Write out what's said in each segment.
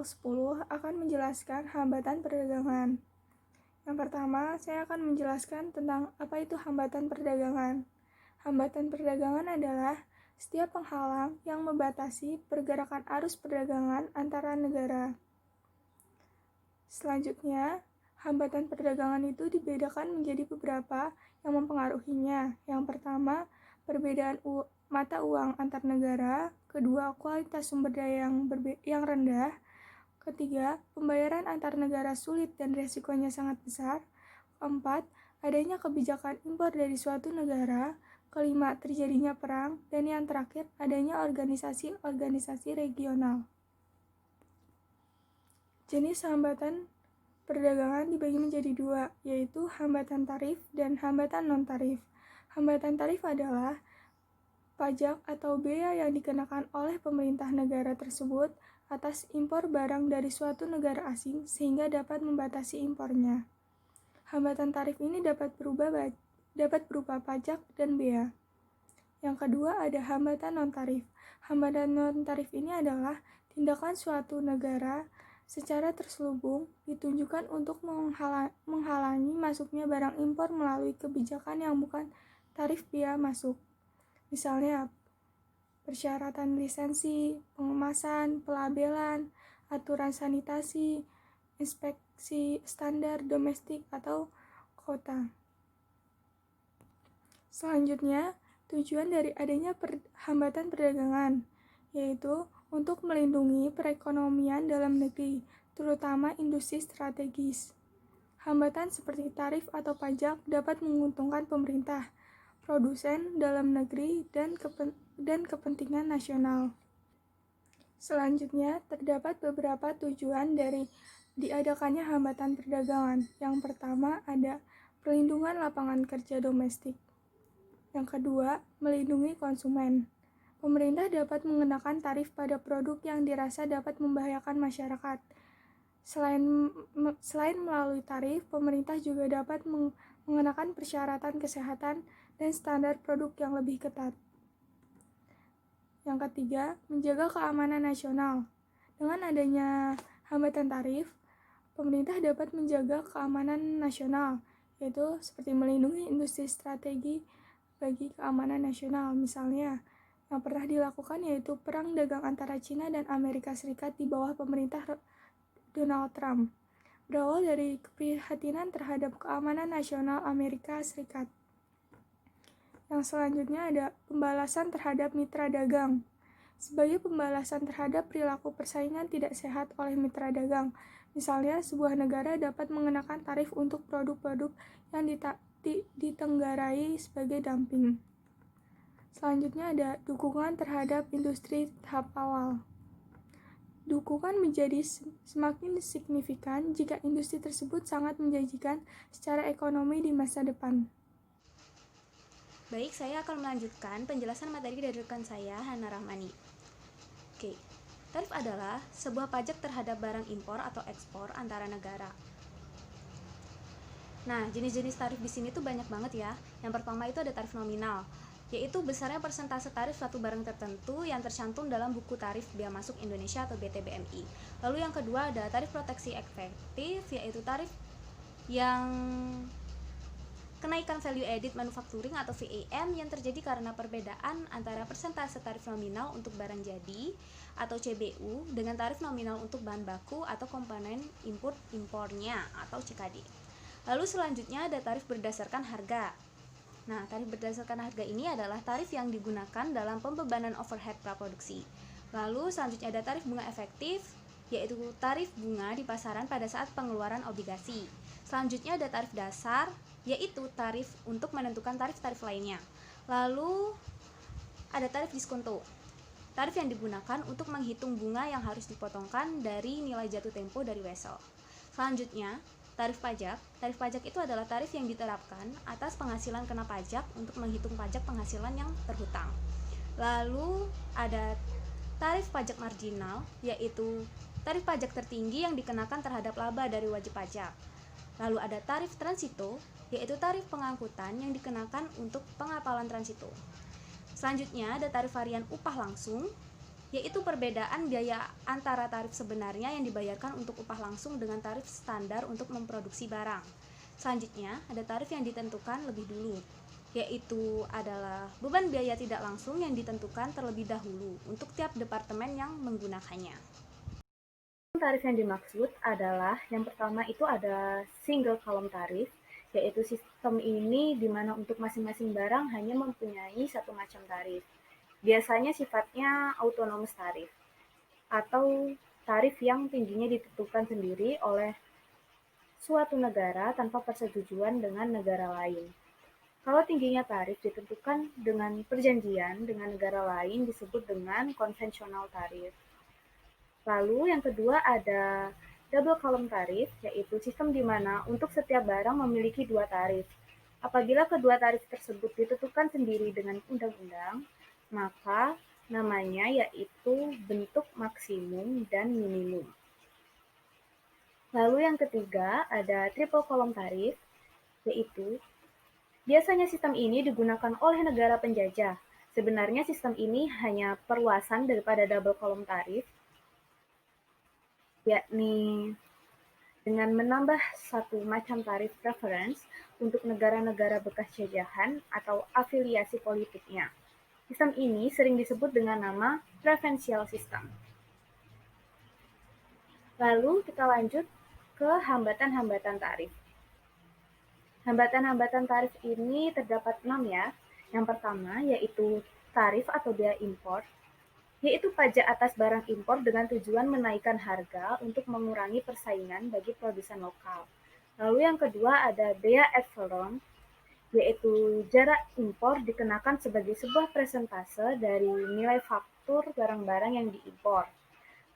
10 akan menjelaskan hambatan perdagangan. Yang pertama, saya akan menjelaskan tentang apa itu hambatan perdagangan. Hambatan perdagangan adalah setiap penghalang yang membatasi pergerakan arus perdagangan antara negara. Selanjutnya, hambatan perdagangan itu dibedakan menjadi beberapa yang mempengaruhinya. Yang pertama, perbedaan mata uang antar negara. Kedua, kualitas sumber daya yang rendah. Ketiga, pembayaran antar negara sulit dan resikonya sangat besar. Keempat, adanya kebijakan impor dari suatu negara. Kelima, terjadinya perang. Dan yang terakhir, adanya organisasi-organisasi regional. Jenis hambatan perdagangan dibagi menjadi dua, yaitu hambatan tarif dan hambatan non-tarif. Hambatan tarif adalah pajak atau bea yang dikenakan oleh pemerintah negara tersebut atas impor barang dari suatu negara asing sehingga dapat membatasi impornya. Hambatan tarif ini dapat berupa pajak dan bea. Yang kedua ada hambatan non-tarif. Hambatan non-tarif ini adalah tindakan suatu negara secara terselubung ditunjukkan untuk menghalangi masuknya barang impor melalui kebijakan yang bukan tarif bea masuk. Misalnya, persyaratan lisensi, pengemasan, pelabelan, aturan sanitasi, inspeksi standar domestik atau kota. Selanjutnya, tujuan dari adanya hambatan perdagangan, yaitu untuk melindungi perekonomian dalam negeri, terutama industri strategis. Hambatan seperti tarif atau pajak dapat menguntungkan pemerintah, produsen dalam negeri, dan kepentingan nasional. Selanjutnya, terdapat beberapa tujuan dari diadakannya hambatan perdagangan. Yang pertama ada perlindungan lapangan kerja domestik. Yang kedua, melindungi konsumen. Pemerintah dapat mengenakan tarif pada produk yang dirasa dapat membahayakan masyarakat. Selain melalui tarif, pemerintah juga dapat mengenakan persyaratan kesehatan dan standar produk yang lebih ketat. Yang ketiga, menjaga keamanan nasional. Dengan adanya hambatan tarif, pemerintah dapat menjaga keamanan nasional, yaitu seperti melindungi industri strategi bagi keamanan nasional. Misalnya, yang pernah dilakukan yaitu perang dagang antara China dan Amerika Serikat di bawah pemerintah Donald Trump. Berawal dari keprihatinan terhadap keamanan nasional Amerika Serikat. Yang selanjutnya ada pembalasan terhadap mitra dagang. Sebagai pembalasan terhadap perilaku persaingan tidak sehat oleh mitra dagang. Misalnya, sebuah negara dapat mengenakan tarif untuk produk-produk yang ditenggarai sebagai dumping. Selanjutnya ada dukungan terhadap industri tahap awal. Dukungan menjadi semakin signifikan jika industri tersebut sangat menjanjikan secara ekonomi di masa depan. Baik, saya akan melanjutkan penjelasan materi dari rekan saya, Hana Rahmani. Oke, tarif adalah sebuah pajak terhadap barang impor atau ekspor antara negara. Nah, jenis-jenis tarif di sini tuh banyak banget ya. Yang pertama itu ada tarif nominal, yaitu besarnya persentase tarif suatu barang tertentu yang tercantum dalam buku tarif bea masuk Indonesia atau BTBMI. Lalu yang kedua ada tarif proteksi efektif, yaitu tarif yang kenaikan value added manufacturing atau VAM yang terjadi karena perbedaan antara persentase tarif nominal untuk barang jadi atau CBU dengan tarif nominal untuk bahan baku atau komponen impornya atau CKD. Lalu selanjutnya ada tarif berdasarkan harga. Nah, tarif berdasarkan harga ini adalah tarif yang digunakan dalam pembebanan overhead praproduksi. Lalu selanjutnya ada tarif bunga efektif, yaitu tarif bunga di pasaran pada saat pengeluaran obligasi. Selanjutnya ada tarif dasar, yaitu tarif untuk menentukan tarif-tarif lainnya. Lalu ada tarif diskonto, tarif yang digunakan untuk menghitung bunga yang harus dipotongkan dari nilai jatuh tempo dari wesel. Selanjutnya, tarif pajak. Tarif pajak itu adalah tarif yang diterapkan atas penghasilan kena pajak untuk menghitung pajak penghasilan yang terhutang. Lalu ada tarif pajak marginal, yaitu tarif pajak tertinggi yang dikenakan terhadap laba dari wajib pajak. Lalu ada tarif transito, yaitu tarif pengangkutan yang dikenakan untuk pengapalan transito. Selanjutnya ada tarif harian upah langsung, yaitu perbedaan biaya antara tarif sebenarnya yang dibayarkan untuk upah langsung dengan tarif standar untuk memproduksi barang. Selanjutnya, ada tarif yang ditentukan lebih dulu, yaitu adalah beban biaya tidak langsung yang ditentukan terlebih dahulu untuk tiap departemen yang menggunakannya. Tarif yang dimaksud adalah yang pertama itu ada single column tarif, yaitu sistem ini di mana untuk masing-masing barang hanya mempunyai satu macam tarif. Biasanya sifatnya autonomous tarif atau tarif yang tingginya ditentukan sendiri oleh suatu negara tanpa persetujuan dengan negara lain. Kalau tingginya tarif ditentukan dengan perjanjian dengan negara lain disebut dengan konvensional tarif. Lalu yang kedua ada double column tarif, yaitu sistem di mana untuk setiap barang memiliki dua tarif. Apabila kedua tarif tersebut ditentukan sendiri dengan undang-undang, maka namanya yaitu bentuk maksimum dan minimum. Lalu yang ketiga ada triple column tarif, yaitu biasanya sistem ini digunakan oleh negara penjajah. Sebenarnya sistem ini hanya perluasan daripada double column tarif, yakni dengan menambah satu macam tarif preference untuk negara-negara bekas jajahan atau afiliasi politiknya. Sistem ini sering disebut dengan nama preferential system. Lalu kita lanjut ke hambatan-hambatan tarif. Hambatan-hambatan tarif ini terdapat 6 ya. Yang pertama yaitu tarif atau biaya impor, yaitu pajak atas barang impor dengan tujuan menaikkan harga untuk mengurangi persaingan bagi produsen lokal. Lalu yang kedua ada bea ad valorem, yaitu jarak impor dikenakan sebagai sebuah persentase dari nilai faktur barang-barang yang diimpor.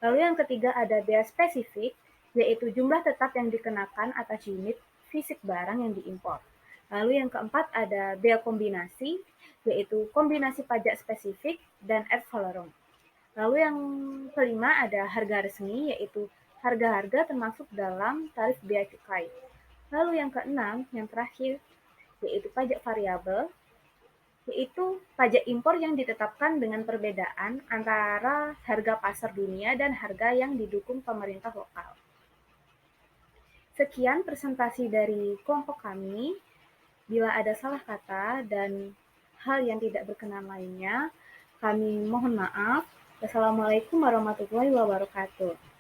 Lalu yang ketiga ada bea spesifik, yaitu jumlah tetap yang dikenakan atas unit fisik barang yang diimpor. Lalu yang keempat ada bea kombinasi, yaitu kombinasi pajak spesifik dan ad valorem. Lalu yang kelima ada harga resmi, yaitu harga-harga termasuk dalam tarif bea cukai. Lalu yang keenam, yang terakhir, yaitu pajak variabel, yaitu pajak impor yang ditetapkan dengan perbedaan antara harga pasar dunia dan harga yang didukung pemerintah lokal. Sekian presentasi dari kelompok kami. Bila ada salah kata dan hal yang tidak berkenan lainnya, kami mohon maaf. Wassalamualaikum warahmatullahi wabarakatuh.